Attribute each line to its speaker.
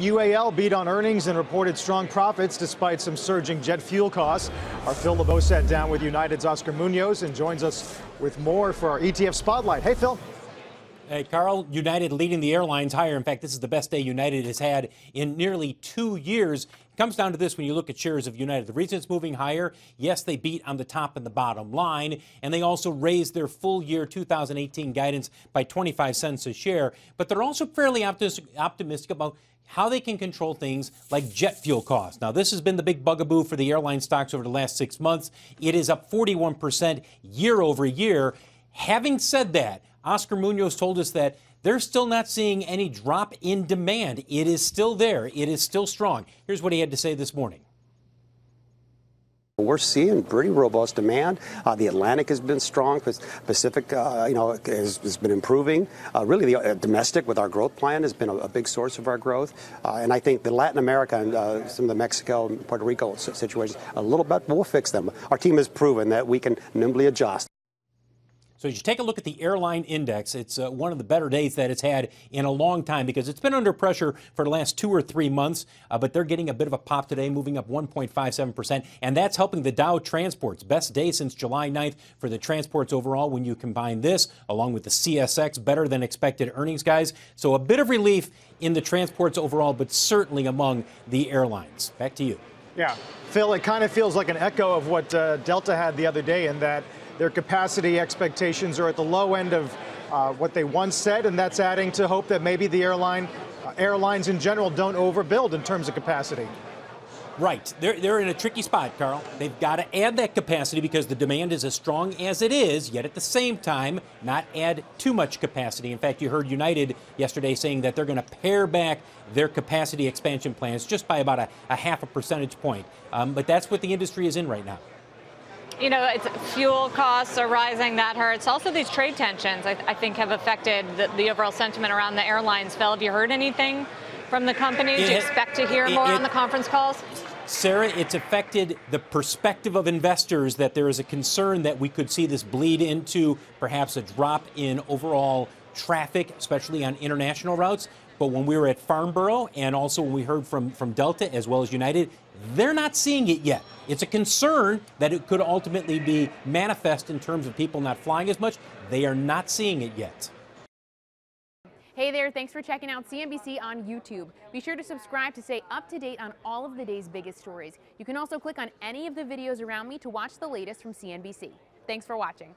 Speaker 1: UAL beat on earnings and reported strong profits despite some surging jet fuel costs. Our Phil LeBeau sat down with United's Oscar Munoz and joins us with more for our ETF Spotlight. Hey, Phil.
Speaker 2: Hey, Carl. United leading the airlines higher. In fact, this is the best day United has had in nearly 2 years. It comes down to this when you look at shares of United. The reason it's moving higher, yes, they beat on the top and the bottom line, and they also raised their full year 2018 guidance by 25 cents a share. But they're also fairly optimistic about how they can control things like jet fuel costs. Now, this has been the big bugaboo for the airline stocks over the last 6 months. It is up 41% year over year. Having said that, Oscar Munoz told us that they're still not seeing any drop in demand. It is still there. It is still strong. Here's what he had to say this morning.
Speaker 3: We're seeing pretty robust demand. The Atlantic has been strong. Pacific, has been improving. Really, the domestic with our growth plan has been a big source of our growth. And I think the Latin America and some of the Mexico and Puerto Rico situations, a little bit, we'll fix them. Our team has proven that we can nimbly adjust.
Speaker 2: So as you take a look at the airline index, it's one of the better days that it's had in a long time because it's been under pressure for the last 2 or 3 months, but they're getting a bit of a pop today, moving up 1.57%, and that's helping the Dow Transports. Best day since July 9th for the transports overall when you combine this along with the CSX, better than expected earnings, guys. So a bit of relief in the transports overall, but certainly among the airlines. Back to you.
Speaker 1: Yeah, Phil, it kind of feels like an echo of what Delta had the other day in that their capacity expectations are at the low end of what they once said, and that's adding to hope that maybe the airlines in general don't overbuild in terms of capacity.
Speaker 2: Right. They're in a tricky spot, Carl. They've got to add that capacity because the demand is as strong as it is, yet at the same time, not add too much capacity. In fact, you heard United yesterday saying that they're going to pare back their capacity expansion plans just by about a half a percentage point. But that's what the industry is in right now.
Speaker 4: You know, it's fuel costs are rising. That hurts. Also, these trade tensions, I think, have affected the overall sentiment around the airlines. Phil, have you heard anything from the companies? Do you expect to hear more on the conference calls?
Speaker 2: Sarah, it's affected the perspective of investors that there is a concern that we could see this bleed into perhaps a drop in overall traffic, especially on international routes. But when we were at Farnborough and also when we heard from Delta as well as United, they're not seeing it yet. It's a concern that it could ultimately be manifest in terms of people not flying as much. They are not seeing it yet.
Speaker 5: Hey there, thanks for checking out CNBC on YouTube. Be sure to subscribe to stay up to date on all of the day's biggest stories. You can also click on any of the videos around me to watch the latest from CNBC. Thanks for watching.